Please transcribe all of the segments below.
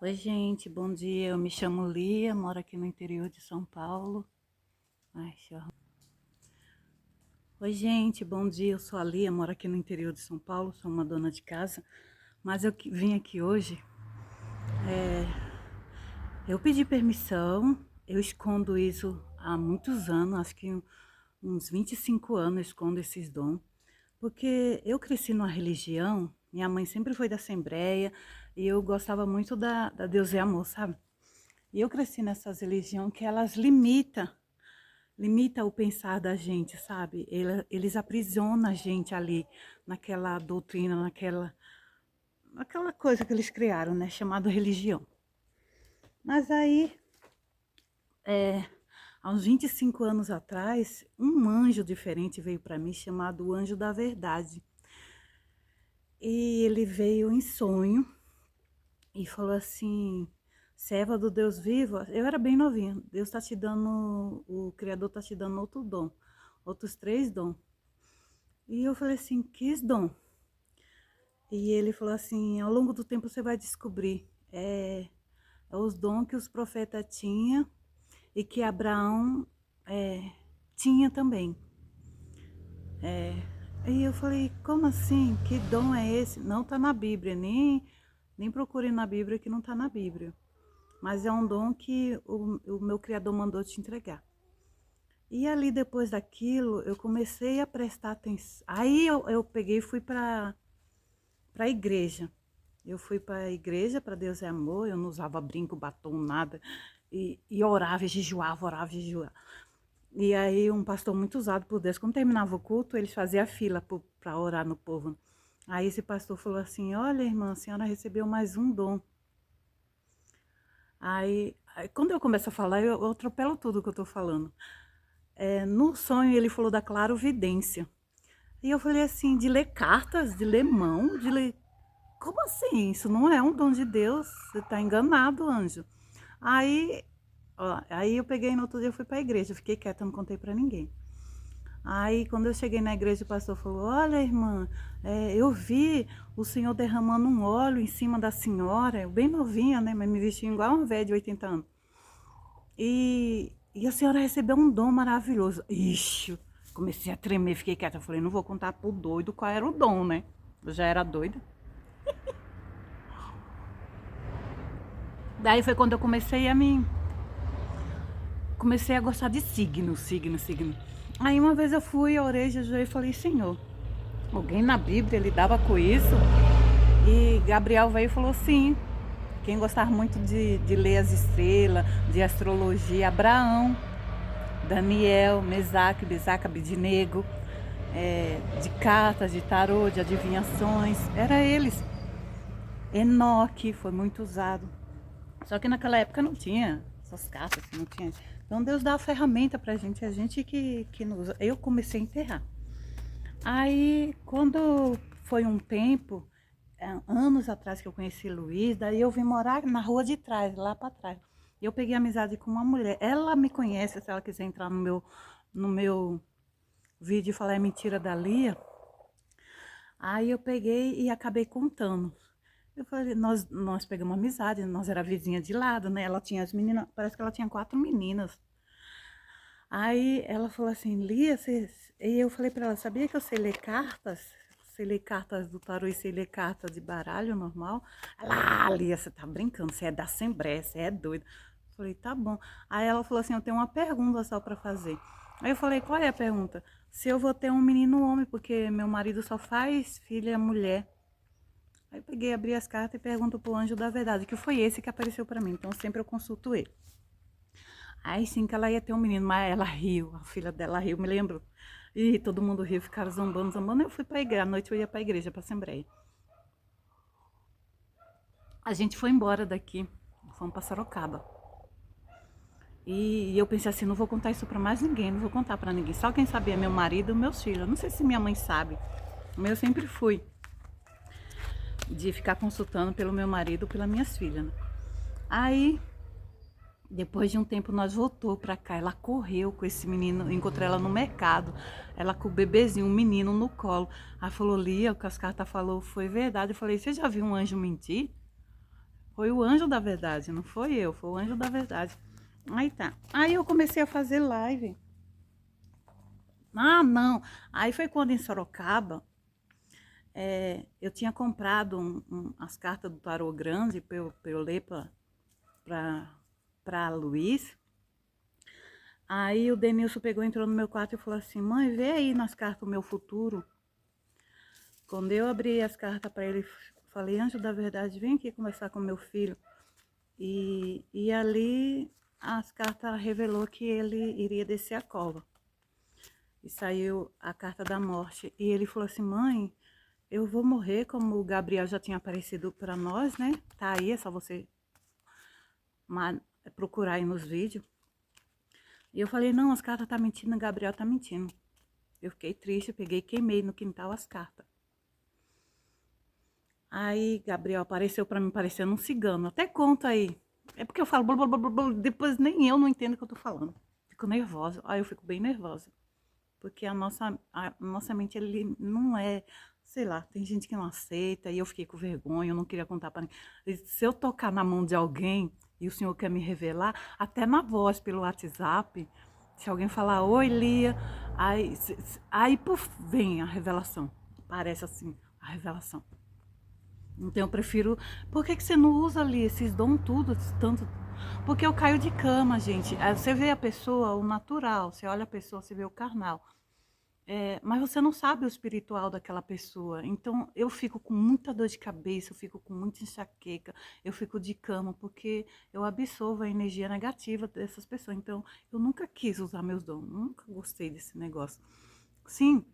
Oi, gente, bom dia. Eu me chamo Lia, moro aqui no interior de São Paulo. Ai, deixa eu... Oi, gente, bom dia. Eu sou a Lia, moro aqui no interior de São Paulo, sou uma dona de casa. Mas vim aqui hoje, eu pedi permissão, eu escondo isso há muitos anos, acho que uns 25 anos eu escondo esses dons. Porque eu cresci numa religião, minha mãe sempre foi da Assembleia, e eu gostava muito da Deus é Amor, sabe? E eu cresci nessas religiões que elas limita o pensar da gente, sabe? Eles aprisionam a gente ali naquela doutrina, naquela coisa que eles criaram, né? Chamado religião. Mas aí, há uns 25 anos atrás, um anjo diferente veio para mim, chamado o Anjo da Verdade. E ele veio em sonho e falou assim: serva do Deus vivo. Eu era bem novinha. Deus está te dando, o Criador está te dando outro dom, outros 3 dons. E eu falei assim: quis dom? E ele falou assim: ao longo do tempo você vai descobrir. É os dons que os profetas tinham e que Abraão tinha também. E eu falei: como assim? Que dom é esse? Não está na Bíblia, nem procure na Bíblia que não está na Bíblia. Mas é um dom que o meu Criador mandou te entregar. E ali depois daquilo, eu comecei a prestar atenção. Aí eu peguei e fui para a igreja. Eu fui para a igreja, para Deus é Amor, eu não usava brinco, batom, nada. E orava e jejuava, orava e jejuava. E aí um pastor muito usado por Deus, quando terminava o culto, eles faziam fila para orar no povo. Aí esse pastor falou assim: olha, irmã, a senhora recebeu mais um dom. Aí quando eu começo a falar, eu atropelo tudo que eu estou falando. No sonho ele falou da clarovidência. E eu falei assim: de ler cartas, de ler mão, de ler... Como assim? Isso não é um dom de Deus. Você está enganado, anjo. Aí, aí eu peguei no outro dia, eu fui para a igreja. Fiquei quieta, não contei para ninguém. Aí, quando eu cheguei na igreja, o pastor falou: olha, irmã, eu vi o senhor derramando um óleo em cima da senhora. Eu bem novinha, né? Mas me vestia igual uma velha de 80 anos. E a senhora recebeu um dom maravilhoso. Ixi, comecei a tremer, fiquei quieta. Eu falei: não vou contar pro doido qual era o dom, né? Eu já era doida. Daí foi quando eu comecei a gostar de signo. Aí uma vez eu fui, orei, jejuei e falei: Senhor, alguém na Bíblia lidava com isso? E Gabriel veio e falou: sim. Quem gostava muito de ler as estrelas, de astrologia, Abraão, Daniel, Mesaque, Besaque, Abidinego, de cartas, de tarô, de adivinhações, era eles. Enoque foi muito usado. Só que naquela época não tinha essas cartas, não tinha. Então Deus dá a ferramenta pra gente, a gente que não usa. Eu comecei a enterrar. Aí, quando foi um tempo, anos atrás que eu conheci Luiz, daí eu vim morar na rua de trás, lá para trás. E eu peguei amizade com uma mulher. Ela me conhece, se ela quiser entrar no meu vídeo e falar é mentira da Lia. Aí eu peguei e acabei contando. Eu falei, nós pegamos amizade, nós era vizinha de lado, né? Ela tinha as meninas, parece que ela tinha 4 meninas. Aí ela falou assim: Lia, e eu falei para ela: sabia que eu sei ler cartas? Sei ler cartas do tarô e sei ler cartas de baralho normal? Ela: Lia, você tá brincando, você é da Assembleia, você é doida. Eu falei: tá bom. Aí ela falou assim: eu tenho uma pergunta só para fazer. Aí eu falei: qual é a pergunta? Se eu vou ter um menino homem, porque meu marido só faz filha mulher. Aí eu peguei, abri as cartas e pergunto pro anjo da verdade, que foi esse que apareceu para mim. Então sempre eu consulto ele. Aí sim que ela ia ter um menino, mas ela riu, a filha dela riu, me lembro. E todo mundo riu, ficaram zombando. Eu fui pra igreja, à noite eu ia pra igreja, pra Assembleia. A gente foi embora daqui, fomos pra Sorocaba. E eu pensei assim: não vou contar isso pra mais ninguém, não vou contar pra ninguém. Só quem sabia é meu marido e meus filhos. Não sei se minha mãe sabe, mas eu sempre fui de ficar consultando pelo meu marido ou pelas minhas filhas, né? Aí depois de um tempo nós voltou pra cá, ela correu com esse menino, encontrei ela no mercado, ela com o bebezinho, um menino no colo. Aí falou: Lia, o que as cartas falou foi verdade. Eu falei: você já viu um anjo mentir? Foi o anjo da verdade, não foi eu, foi o anjo da verdade. Aí tá. Aí eu comecei a fazer live. Ah, não. Aí foi quando em Sorocaba, eu tinha comprado as cartas do tarô grande para eu ler para Luiz. Aí o Denilson pegou, entrou no meu quarto e falou assim: mãe, vê aí nas cartas o meu futuro. Quando eu abri as cartas para ele, falei: anjo da verdade, vem aqui conversar com meu filho. E ali as cartas revelou que ele iria descer a cova. E saiu a carta da morte. E ele falou assim: mãe, eu vou morrer, como o Gabriel já tinha aparecido para nós, né? Tá aí, é só você procurar aí nos vídeos. E eu falei: não, as cartas tá mentindo, o Gabriel tá mentindo. Eu fiquei triste, peguei e queimei no quintal as cartas. Aí Gabriel apareceu para mim parecendo um cigano. Até conta aí. É porque eu falo blá, blá, blá, blá, depois nem eu não entendo o que eu tô falando. Fico nervosa. Aí eu fico bem nervosa. Porque a nossa mente, ele não é, sei lá, tem gente que não aceita, e eu fiquei com vergonha, eu não queria contar para ninguém. Se eu tocar na mão de alguém e o senhor quer me revelar, até na voz pelo WhatsApp, se alguém falar: oi, Lia, aí puf, vem a revelação. Parece assim, a revelação. Então eu prefiro. Por que você não usa ali esses dons tudo, tanto? Porque eu caio de cama, gente. Você vê a pessoa, o natural, você olha a pessoa, você vê o carnal. Mas você não sabe o espiritual daquela pessoa. Então eu fico com muita dor de cabeça, eu fico com muita enxaqueca, eu fico de cama, porque eu absorvo a energia negativa dessas pessoas. Então eu nunca quis usar meus dons, nunca gostei desse negócio. Sim,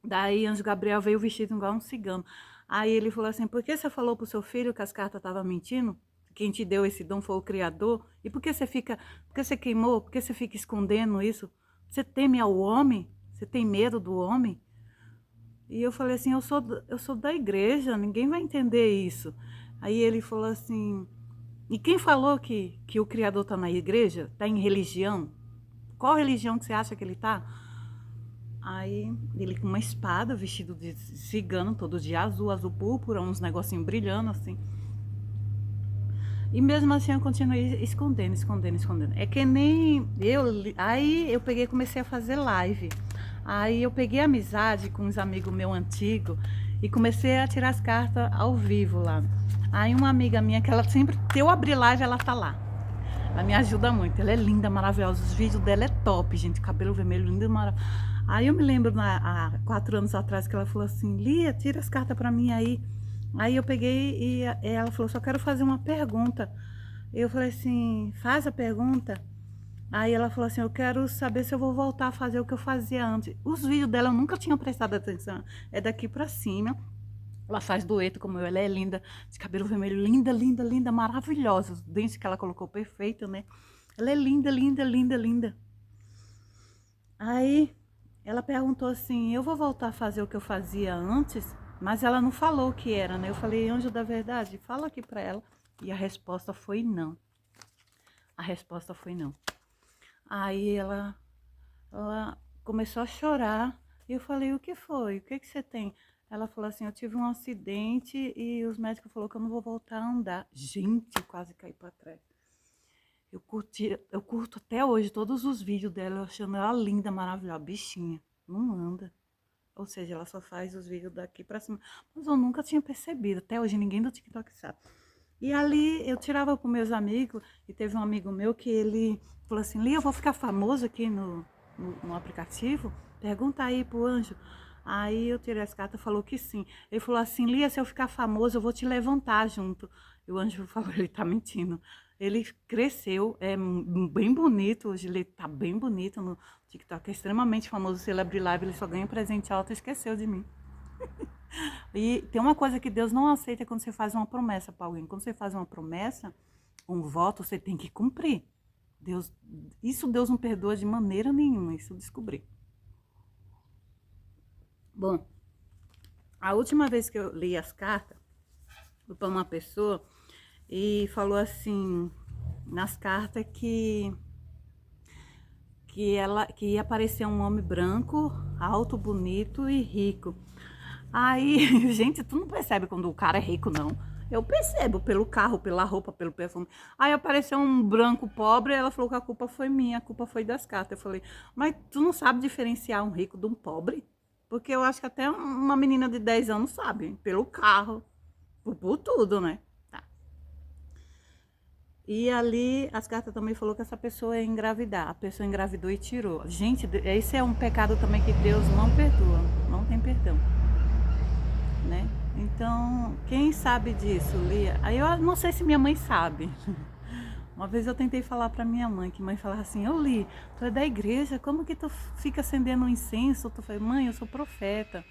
daí Anjo Gabriel veio vestido igual um cigano. Aí ele falou assim: por que você falou pro seu filho que as cartas estavam mentindo? Quem te deu esse dom foi o Criador? E por que você fica, por que você queimou? Por que você fica escondendo isso? Você teme ao homem? Você tem medo do homem? E eu falei assim: eu sou da igreja, ninguém vai entender isso. Aí ele falou assim: e quem falou que o Criador está na igreja? Está em religião? Qual religião que você acha que ele está? Aí ele com uma espada, vestido de cigano, todo de azul, azul púrpura, uns negocinhos brilhando assim. E mesmo assim eu continuei escondendo, escondendo, escondendo. É que nem eu. Aí eu peguei e comecei a fazer live. Aí eu peguei amizade com uns amigos meus antigos e comecei a tirar as cartas ao vivo lá. Aí uma amiga minha, que ela sempre, se eu abrir live, ela tá lá. Ela me ajuda muito, ela é linda, maravilhosa. Os vídeos dela é top, gente. Cabelo vermelho, lindo e maravilhoso. Aí eu me lembro, há 4 anos atrás, que ela falou assim: Lia, tira as cartas pra mim aí. Aí eu peguei e ela falou: só quero fazer uma pergunta. Eu falei assim: faz a pergunta. Aí ela falou assim: eu quero saber se eu vou voltar a fazer o que eu fazia antes. Os vídeos dela eu nunca tinha prestado atenção. É daqui pra cima. Ela faz dueto como eu, ela é linda, de cabelo vermelho, linda, linda, linda, maravilhosa. Os dentes que ela colocou perfeito, né? Ela é linda, linda, linda, linda. Aí ela perguntou assim: eu vou voltar a fazer o que eu fazia antes? Mas ela não falou o que era, né? Eu falei: anjo da verdade, fala aqui pra ela. E a resposta foi não. A resposta foi não. Aí ela começou a chorar. E eu falei: o que foi? O que você tem? Ela falou assim: eu tive um acidente e os médicos falaram que eu não vou voltar a andar. Gente, eu quase caí pra trás. Eu curto até hoje todos os vídeos dela, achando ela linda, maravilhosa, bichinha. Não anda. Ou seja, ela só faz os vídeos daqui pra cima. Mas eu nunca tinha percebido. Até hoje ninguém do TikTok sabe. E ali eu tirava com meus amigos. E teve um amigo meu que ele falou assim: Lia, eu vou ficar famoso aqui no aplicativo? Pergunta aí pro anjo. Aí eu tirei as cartas, falou que sim. Ele falou assim: Lia, se eu ficar famoso, eu vou te levantar junto. E o anjo falou: ele tá mentindo. Ele cresceu, é bem bonito, hoje ele tá bem bonito no TikTok, é extremamente famoso. Se ele abrir live, ele só ganha presente alto e esqueceu de mim. E tem uma coisa que Deus não aceita quando você faz uma promessa para alguém. Quando você faz uma promessa, um voto, você tem que cumprir. Isso Deus não perdoa de maneira nenhuma, isso eu descobri. Bom, a última vez que eu li as cartas, foi para uma pessoa e falou assim, nas cartas, que ia aparecer um homem branco, alto, bonito e rico. Aí, gente, tu não percebe quando o cara é rico, não. Eu percebo pelo carro, pela roupa, pelo perfume. Aí apareceu um branco pobre, ela falou que a culpa foi minha, a culpa foi das cartas. Eu falei, mas tu não sabe diferenciar um rico de um pobre? Porque eu acho que até uma menina de 10 anos sabe, pelo carro, por tudo, né? Tá. E ali as cartas também falou que essa pessoa ia engravidar. A pessoa engravidou e tirou. Gente, esse é um pecado também que Deus não perdoa, não tem perdão, né? Então, quem sabe disso, Lia? Aí eu não sei se minha mãe sabe. Uma vez eu tentei falar para minha mãe, que mãe falava assim, ô Li, tu é da igreja, como que tu fica acendendo um incenso? Tu falei, mãe, eu sou profeta,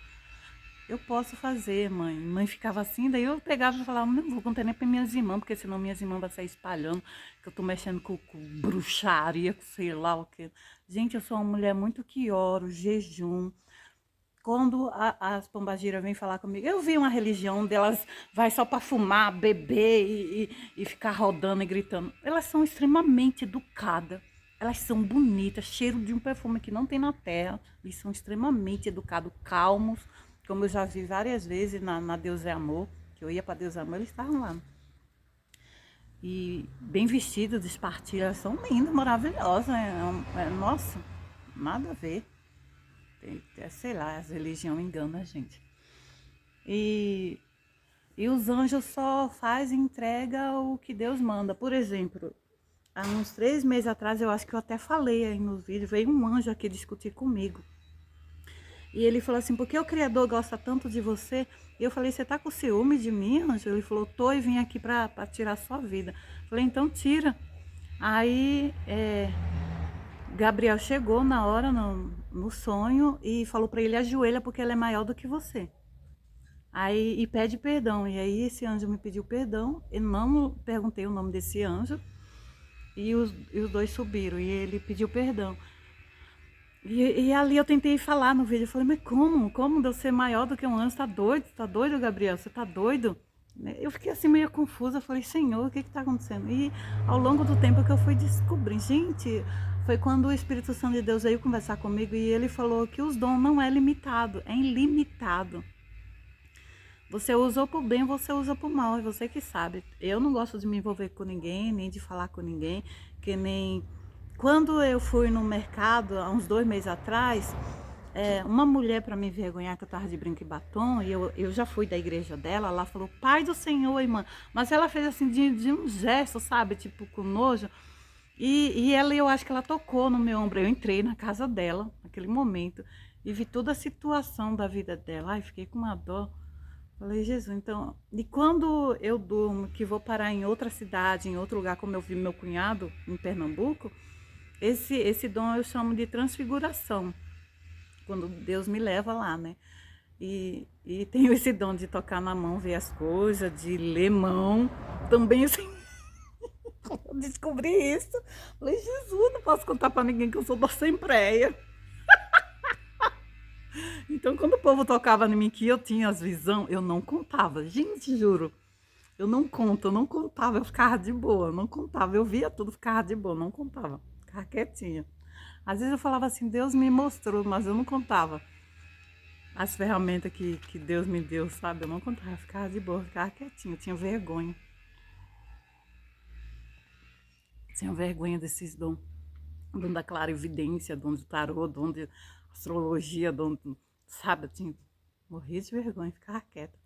eu posso fazer, mãe. Mãe ficava assim, daí eu pegava e falava, não vou contar nem para minhas irmãs, porque senão minhas irmãs vão sair espalhando que eu tô mexendo com bruxaria, com sei lá o que. Gente, eu sou uma mulher muito que oro, jejum. Quando as pombagiras vêm falar comigo, eu vi uma religião delas vai só para fumar, beber e ficar rodando e gritando. Elas são extremamente educadas, elas são bonitas, cheiro de um perfume que não tem na terra. Eles são extremamente educados, calmos, como eu já vi várias vezes na Deus é Amor, que eu ia para Deus é Amor, eles estavam lá. E bem vestidos, despartilhas, elas são lindas, maravilhosas. Nossa, nada a ver. Sei lá, as religiões enganam a gente. E os anjos só fazem entrega o que Deus manda. Por exemplo, há uns 3 meses atrás, eu acho que eu até falei aí nos vídeos, veio um anjo aqui discutir comigo. E ele falou assim, por que o Criador gosta tanto de você? E eu falei, você tá com ciúme de mim, anjo? Ele falou, tô e vim aqui pra tirar a sua vida. Eu falei, então tira. Aí, Gabriel chegou na hora, no sonho, e falou para ele, ajoelha porque ele é maior do que você. Aí, e pede perdão. E aí esse anjo me pediu perdão, eu não perguntei o nome desse anjo, e os dois subiram, e ele pediu perdão. E ali eu tentei falar no vídeo, eu falei, mas como? Como de eu ser maior do que um anjo? Tá doido? Tá doido, Gabriel? Você tá doido? Eu fiquei assim meio confusa, falei, Senhor, o que tá acontecendo? E ao longo do tempo que eu fui descobrindo, gente, foi quando o Espírito Santo de Deus veio conversar comigo e ele falou que os dons não é limitado, é ilimitado. Você usou por bem, você usa por mal, é você que sabe. Eu não gosto de me envolver com ninguém, nem de falar com ninguém, que nem... Quando eu fui no mercado, há uns 2 meses atrás, uma mulher, para me envergonhar, que eu tava de brinco e batom, e eu já fui da igreja dela, ela falou, Pai do Senhor, irmã. Mas ela fez assim, de um gesto, sabe, tipo, com nojo. E ela, eu acho que ela tocou no meu ombro. Eu entrei na casa dela, naquele momento, e vi toda a situação da vida dela. Ai, fiquei com uma dó. Falei, Jesus, então... E quando eu durmo, que vou parar em outra cidade, em outro lugar, como eu vi meu cunhado, em Pernambuco, esse dom eu chamo de transfiguração, quando Deus me leva lá, né? E tenho esse dom de tocar na mão, ver as coisas, de ler mão, também assim, eu descobri isso. Falei, Jesus, não posso contar pra ninguém que eu sou da Assembleia. Então, quando o povo tocava em mim que eu tinha as visões, eu não contava, gente, juro. Eu não conto, eu não contava, eu ficava de boa, eu não contava, eu via tudo, ficava de boa, não contava, ficava quietinha. Às vezes eu falava assim, Deus me mostrou, mas eu não contava as ferramentas que Deus me deu, sabe? Eu não contava, eu ficava de boa, eu ficava quietinha, eu tinha vergonha. Tinha vergonha desses dons. Dom da clarividência, dom de tarô, dom de astrologia, dom, sabe? Eu tinha, morria de vergonha, ficava quieta.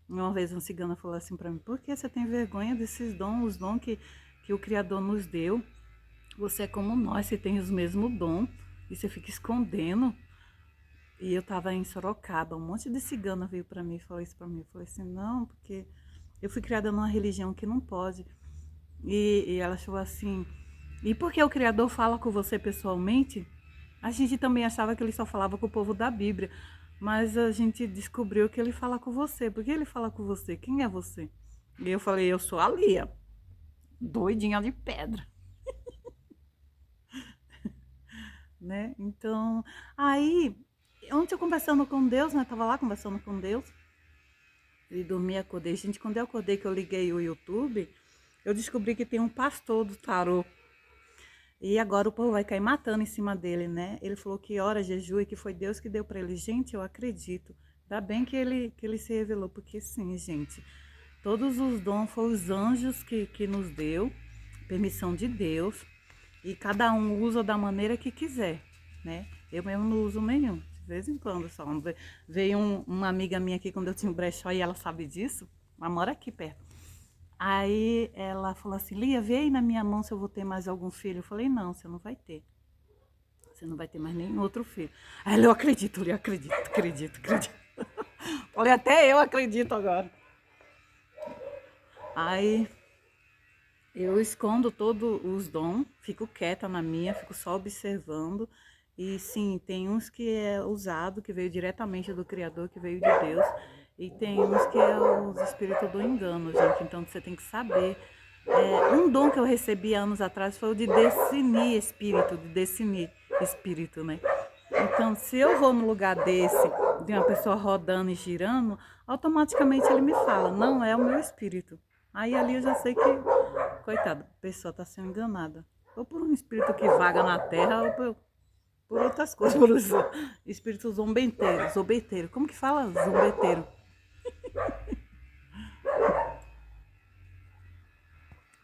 Uma vez uma cigana falou assim para mim, por que você tem vergonha desses dons, os dons que o Criador nos deu? Você é como nós, você tem os mesmos dons e você fica escondendo. E eu tava em Sorocaba, um monte de cigana veio para mim e falou isso para mim. Eu falei assim, não, porque eu fui criada numa religião que não pode. E ela falou assim, e porque o Criador fala com você pessoalmente? A gente também achava que ele só falava com o povo da Bíblia. Mas a gente descobriu que ele fala com você. Por que ele fala com você? Quem é você? E eu falei, eu sou a Lia, doidinha de pedra. Né? Então, aí, ontem eu conversando com Deus, né? Tava lá conversando com Deus. E dormi, acordei. Gente, quando eu acordei que eu liguei o YouTube, eu descobri que tem um pastor do tarô. E agora o povo vai cair matando em cima dele, né? Ele falou que ora, jejum e que foi Deus que deu para ele. Gente, eu acredito. Ainda bem que ele se revelou, porque sim, gente. Todos os dons foram os anjos que nos deu, permissão de Deus, e cada um usa da maneira que quiser, né? Eu mesmo não uso nenhum, de vez em quando só. Veio uma amiga minha aqui quando eu tinha um brechó e ela sabe disso, ela mora aqui perto. Aí ela falou assim, Lia, vê aí na minha mão se eu vou ter mais algum filho. Eu falei, não, você não vai ter. Você não vai ter mais nenhum outro filho. Aí ela, eu acredito, Lia, acredito. Falei, até eu acredito agora. Aí eu escondo todos os dons, fico quieta na minha, fico só observando. E sim, tem uns que é usado, que veio diretamente do Criador, que veio de Deus. E tem uns que é os espíritos do engano, gente. Então você tem que saber. Um dom que eu recebi anos atrás foi o de discernir espírito, né? Então, se eu vou num lugar desse, de uma pessoa rodando e girando, automaticamente ele me fala, não é o meu espírito. Aí ali eu já sei que, coitada, a pessoa está sendo enganada. Ou por um espírito que vaga na terra, ou por outras coisas, por os espíritos zombeteiro. Como que fala zombeteiro?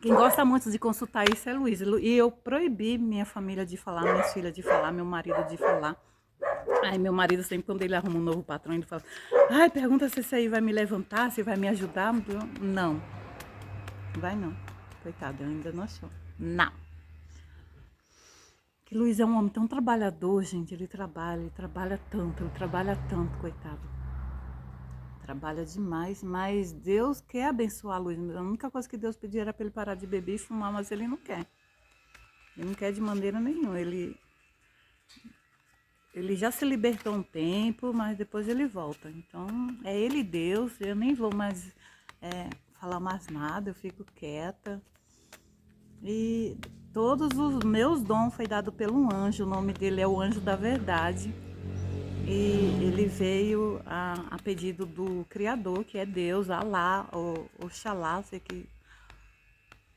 Quem gosta muito de consultar isso é Luiz. E eu proibi minha família de falar, minhas filhas de falar, meu marido de falar. Aí meu marido sempre, quando ele arruma um novo patrão, ele fala, ai, pergunta se esse aí vai me levantar, se vai me ajudar. Não, vai não. Coitado, eu ainda não achou. Não. Que Luiz é um homem tão trabalhador, gente. Ele trabalha tanto, coitado. Trabalha demais, mas Deus quer abençoar a Luiz. A única coisa que Deus pediu era para ele parar de beber e fumar, mas ele não quer. Ele não quer de maneira nenhuma. Ele já se libertou um tempo, mas depois ele volta. Então, é ele Deus. Eu nem vou mais falar mais nada, eu fico quieta. E todos os meus dons foi dado por um anjo. O nome dele é o Anjo da Verdade. E ele veio a pedido do Criador, que é Deus, Alá, Oxalá,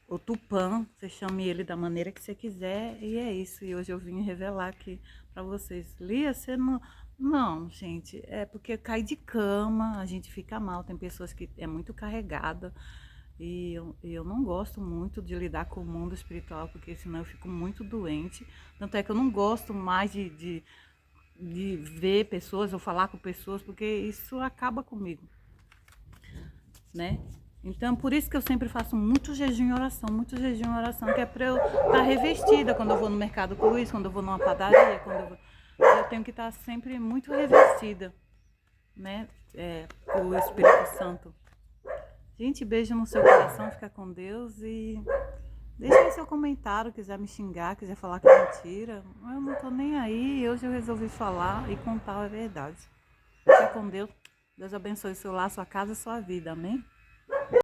o Tupã, você chame ele da maneira que você quiser, e é isso. E hoje eu vim revelar aqui para vocês. Lia, você não... Não, gente, é porque cai de cama, a gente fica mal. Tem pessoas que é muito carregada, e eu não gosto muito de lidar com o mundo espiritual, porque senão eu fico muito doente. Tanto é que eu não gosto mais de ver pessoas ou falar com pessoas, porque isso acaba comigo, né? Então, por isso que eu sempre faço muito jejum e oração, que é para eu estar revestida quando eu vou no mercado com Luiz, quando eu vou numa padaria, eu tenho que estar sempre muito revestida, né? Com o Espírito Santo. Gente, beijo no seu coração, fica com Deus e deixa aí seu comentário, quiser me xingar, quiser falar que é mentira. Eu não tô nem aí, hoje eu resolvi falar e contar a verdade. Fica com Deus. Deus abençoe seu lar, sua casa e sua vida. Amém?